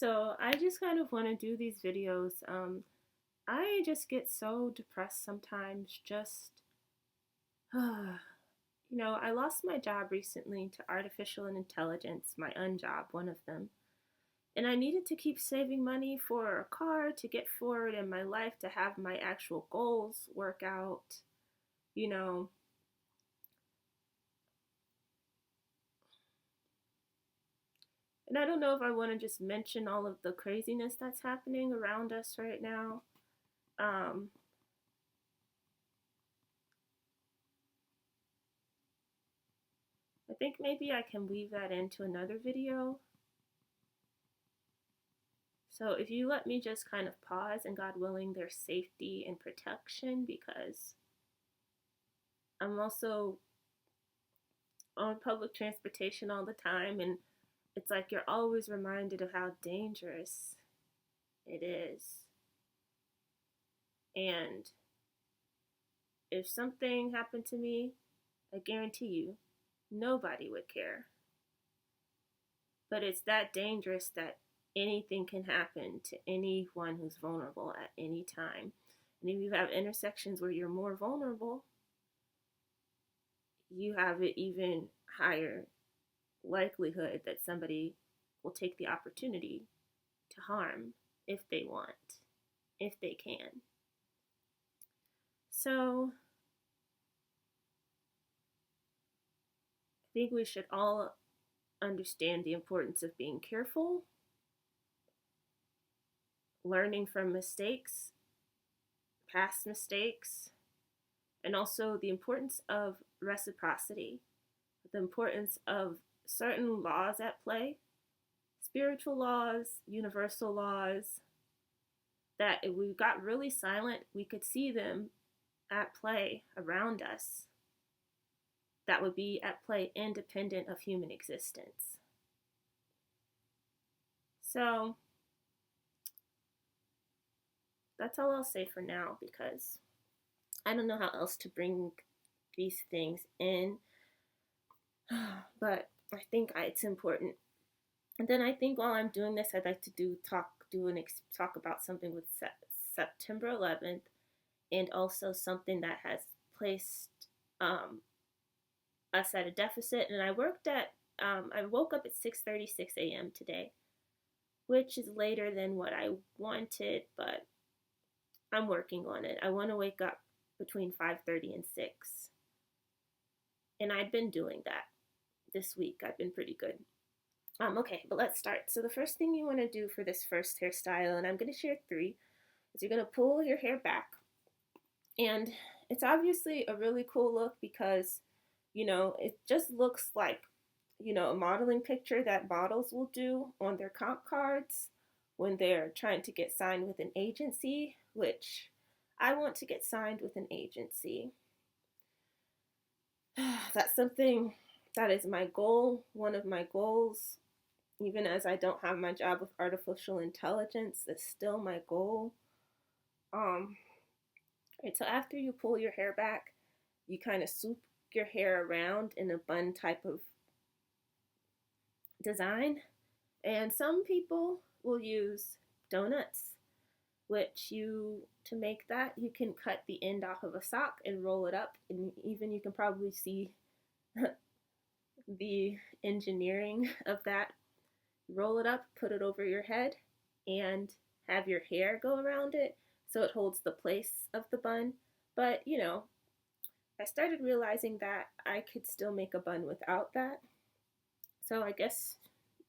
So I just kind of want to do these videos. I just get so depressed sometimes. I lost my job recently to artificial intelligence, my unjob, one of them. And I needed to keep saving money for a car to get forward in my life to have my actual goals work out. You know, and I don't know if I want to just mention all of the craziness that's happening around us right now. Um, I think maybe I can weave that into another video. So if you let me just kind of pause, and God willing, there's safety and protection, because I'm also on public transportation all the time, and it's like you're always reminded of how dangerous it is. And if something happened to me, I guarantee you, nobody would care. But it's that dangerous that anything can happen to anyone who's vulnerable at any time. And if you have intersections where you're more vulnerable, you have an even higher likelihood that somebody will take the opportunity to harm if they want, if they can. So I think we should all understand the importance of being careful, learning from mistakes, past mistakes, and also the importance of reciprocity, the importance of certain laws at play, spiritual laws, universal laws, that if we got really silent, we could see them at play around us, that would be at play independent of human existence. So that's all I'll say for now, because I don't know how else to bring these things in, but I think it's important. And then I think while I'm doing this, I'd like to talk about something with September 11th, and also something that has placed um, us at a deficit. And I woke up at 6:36 a.m. today, which is later than what I wanted, but I'm working on it. I want to wake up between 5:30 and 6. And I've been doing that this week. I've been pretty good. Okay, but let's start. So the first thing you want to do for this first hairstyle, and I'm going to share three, is you're going to pull your hair back. And it's obviously a really cool look because, it just looks like, a modeling picture that models will do on their comp cards when they're trying to get signed with an agency, which I want to get signed with an agency. That's something that is my goal, one of my goals. Even as I don't have my job with artificial intelligence, it's still my goal. Right, so after you pull your hair back, you kind of swoop your hair around in a bun type of design. And some people will use donuts, to make that, you can cut the end off of a sock and roll it up. And even you can probably see the engineering of that. Roll it up, put it over your head, and have your hair go around it so it holds the place of the bun. But, I started realizing that I could still make a bun without that. So I guess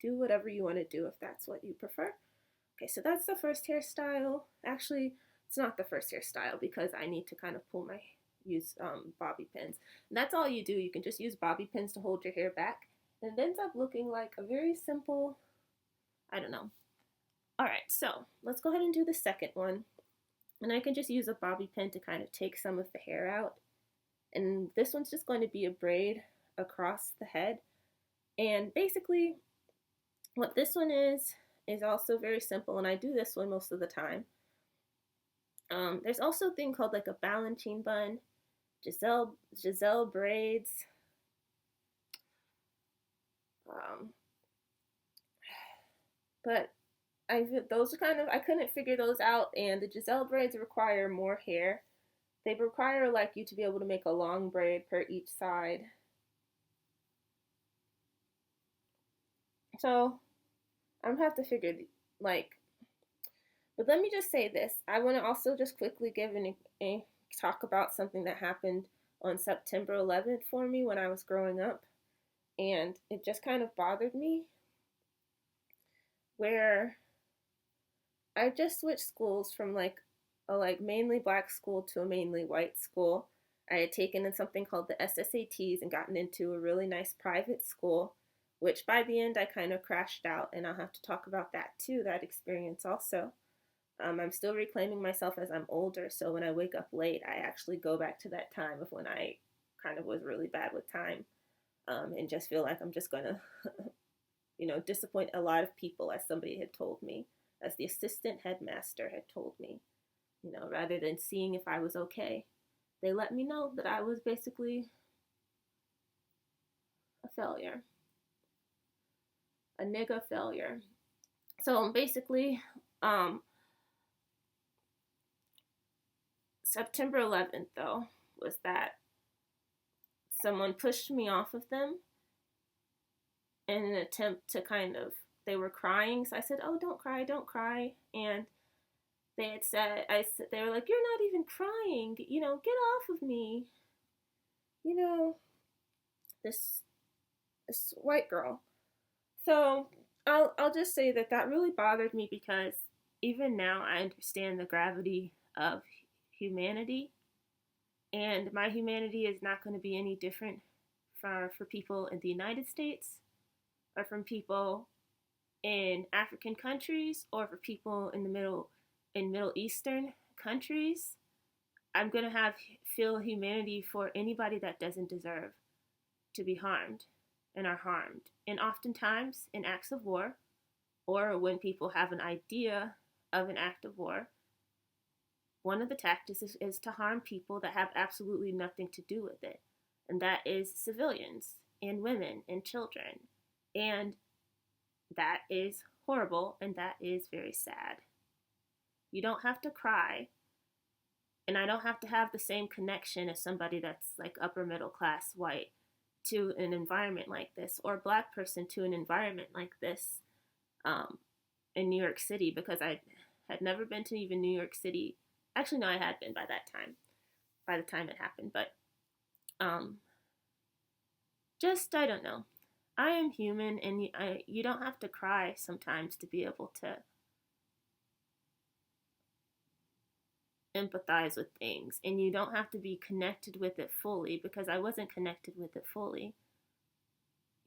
do whatever you want to do if that's what you prefer. Okay, so that's the first hairstyle. Actually, it's not the first hairstyle because I need to kind of use bobby pins. And that's all you do. You can just use bobby pins to hold your hair back. And it ends up looking like a very simple, I don't know. All right, so let's go ahead and do the second one. And I can just use a bobby pin to kind of take some of the hair out. And this one's just going to be a braid across the head. And basically, what this one is also very simple, and I do this one most of the time. There's also a thing called like a Balanchine bun, Giselle braids. But those are kind of, I couldn't figure those out, and the Giselle braids require more hair. They require like you to be able to make a long braid per each side. So I'm gonna have to figure like, but let me just say this. I want to also just quickly give a talk about something that happened on September 11th for me when I was growing up, and it just kind of bothered me. Where I just switched schools from like a like mainly black school to a mainly white school. I had taken in something called the SSATs and gotten into a really nice private school, which by the end I kind of crashed out, and I'll have to talk about that too, that experience also. I'm still reclaiming myself as I'm older, so when I wake up late, I actually go back to that time of when I kind of was really bad with time, and just feel like I'm just gonna, disappoint a lot of people, as somebody had told me, as the assistant headmaster had told me, rather than seeing if I was okay. They let me know that I was basically a failure, a nigga failure. So basically, September 11th, though, was that someone pushed me off of them in an attempt to kind of, they were crying. So I said, oh, don't cry, don't cry. And they had said, they were like, you're not even crying, get off of me. This white girl. So I'll just say that really bothered me, because even now I understand the gravity of humanity, and my humanity is not going to be any different for people in the United States, or from people in African countries, or for people in Middle Eastern countries. I'm going to feel humanity for anybody that doesn't deserve to be harmed and are harmed. And oftentimes in acts of war, or when people have an idea of an act of war, one of the tactics is to harm people that have absolutely nothing to do with it. And that is civilians and women and children. And that is horrible, and that is very sad. You don't have to cry, and I don't have to have the same connection as somebody that's like upper middle class white to an environment like this, or a black person to an environment like this, in New York City, because I had never been to even New York City. Actually, no, I had been by that time, by the time it happened. But I don't know. I am human, and you don't have to cry sometimes to be able to empathize with things, and you don't have to be connected with it fully, because I wasn't connected with it fully.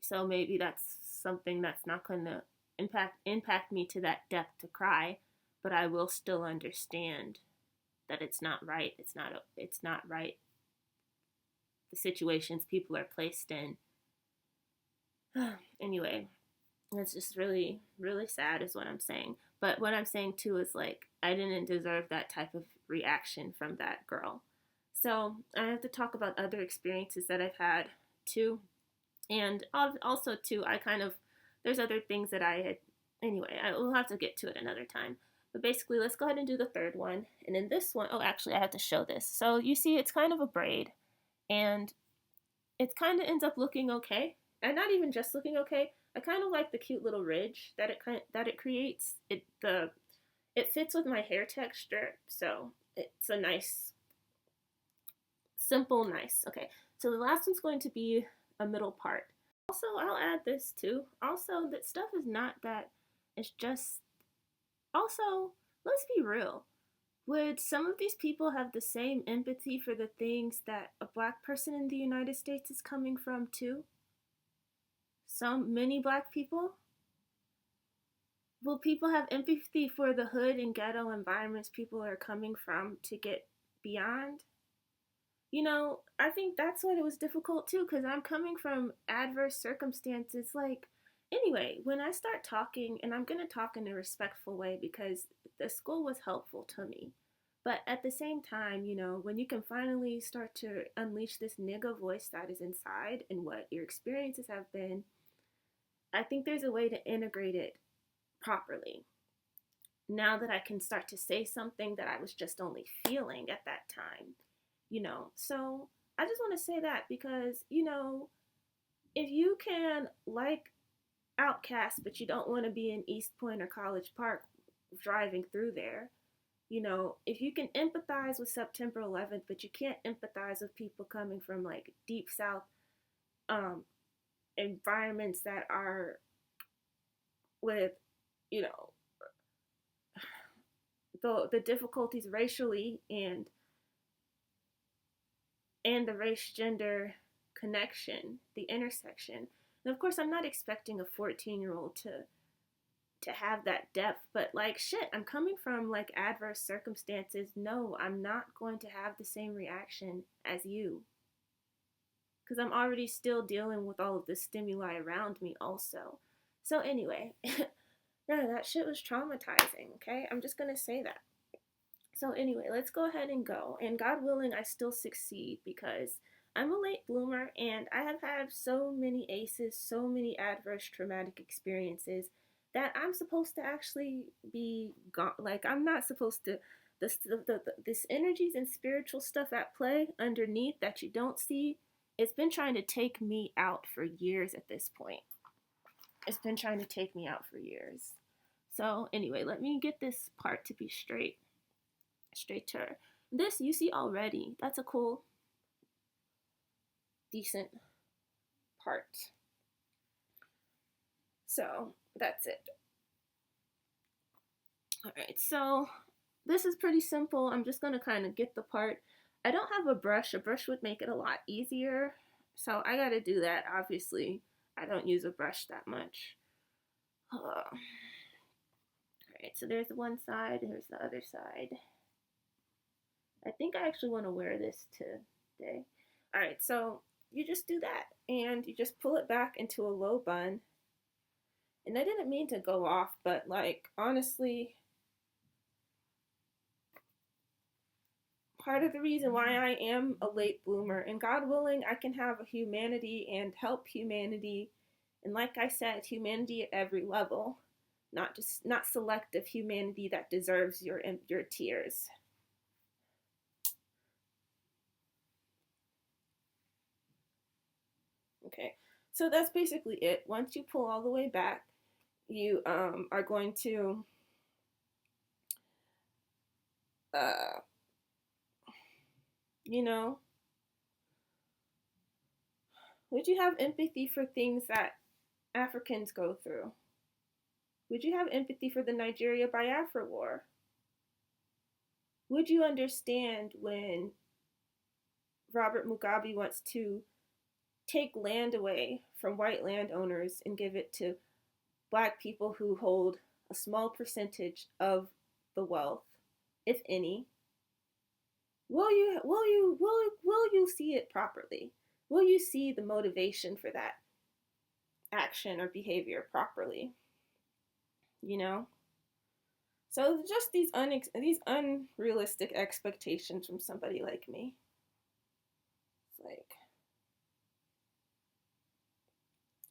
So maybe that's something that's not going to impact me to that depth to cry, but I will still understand that it's not right. It's not right. The situations people are placed in. Anyway, it's just really, really sad is what I'm saying. But what I'm saying too is like, I didn't deserve that type of reaction from that girl. So I have to talk about other experiences that I've had too. And also too, there's other things that I had, anyway, I will have to get to it another time. But basically, let's go ahead and do the third one. And in this one, actually, I have to show this. So you see, it's kind of a braid, and it kind of ends up looking okay. And not even just looking okay. I kind of like the cute little ridge that it creates. It fits with my hair texture, so it's a nice, simple, nice. Okay, so the last one's going to be a middle part. Also, I'll add this too. Also, that stuff is not that. It's just. Also, let's be real. Would some of these people have the same empathy for the things that a black person in the United States is coming from too? Many black people? Will people have empathy for the hood and ghetto environments people are coming from to get beyond? I think that's what it was difficult too, because I'm coming from adverse circumstances. Like, anyway, when I start talking, and I'm going to talk in a respectful way because the school was helpful to me. But at the same time, when you can finally start to unleash this nigga voice that is inside and what your experiences have been, I think there's a way to integrate it properly. now that I can start to say something that I was just only feeling at that time, you know. So I just want to say that because, you know, if you can like Outcast, but you don't want to be in East Point or College Park driving through there, you know, if you can empathize with September 11th, but you can't empathize with people coming from like deep South um, environments that are with, you know, the difficulties racially and the race gender connection, the intersection. And of course, I'm not expecting a 14-year-old to have that depth, but like shit, I'm coming from like adverse circumstances. No, I'm not going to have the same reaction as you because I'm already still dealing with all of the stimuli around me also. So anyway, yeah, that shit was traumatizing, okay? I'm just gonna say that. So anyway, let's go ahead and go. And God willing, I still succeed because I'm a late bloomer and I have had so many aces, so many adverse traumatic experiences that I'm supposed to actually be gone. Like I'm not supposed to. This energies and spiritual stuff at play underneath that you don't see, it's been trying to take me out for years at this point. It's been trying to take me out for years. So anyway, let me get this part to be straighter. This you see already. That's a cool, decent part. So that's it. All right, so this is pretty simple. I'm just gonna kind of get the part. I don't have a brush. A brush would make it a lot easier. So I gotta do that. Obviously, I don't use a brush that much. All right, so there's one side, there's the other side. I think I actually want to wear this today. All right, so you just do that and you just pull it back into a low bun. And I didn't mean to go off, but like honestly, part of the reason why I am a late bloomer, and God willing, I can have a humanity and help humanity. And like I said, humanity at every level, not selective humanity that deserves your tears. Okay, so that's basically it. Once you pull all the way back, you are going to uh, you know, would you have empathy for things that Africans go through? Would you have empathy for the Nigeria Biafra War? Would you understand when Robert Mugabe wants to take land away from white landowners and give it to black people who hold a small percentage of the wealth, if any? Will you see it properly? Will you see the motivation for that action or behavior properly? You know? So just these unrealistic expectations from somebody like me. It's like,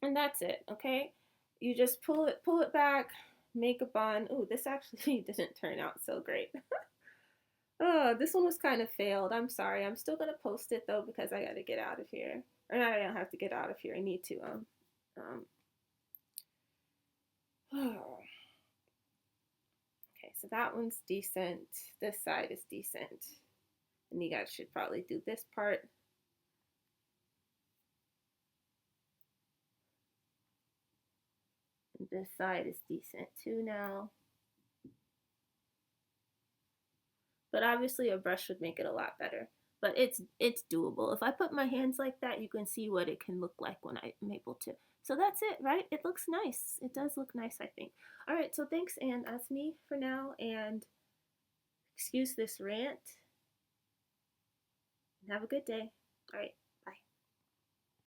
and that's it, okay? You just pull it back, make a bun. Ooh, this actually didn't turn out so great. Oh, this one was kind of failed. I'm sorry. I'm still gonna post it though because I gotta get out of here. Or not, I don't have to get out of here. I need to oh. Okay, so that one's decent. This side is decent. And you guys should probably do this part. And this side is decent too now. But obviously a brush would make it a lot better. But it's doable. If I put my hands like that, you can see what it can look like when I'm able to. So that's it, right? It looks nice. It does look nice, I think. All right, so thanks, and that's me for now. And excuse this rant. Have a good day. All right.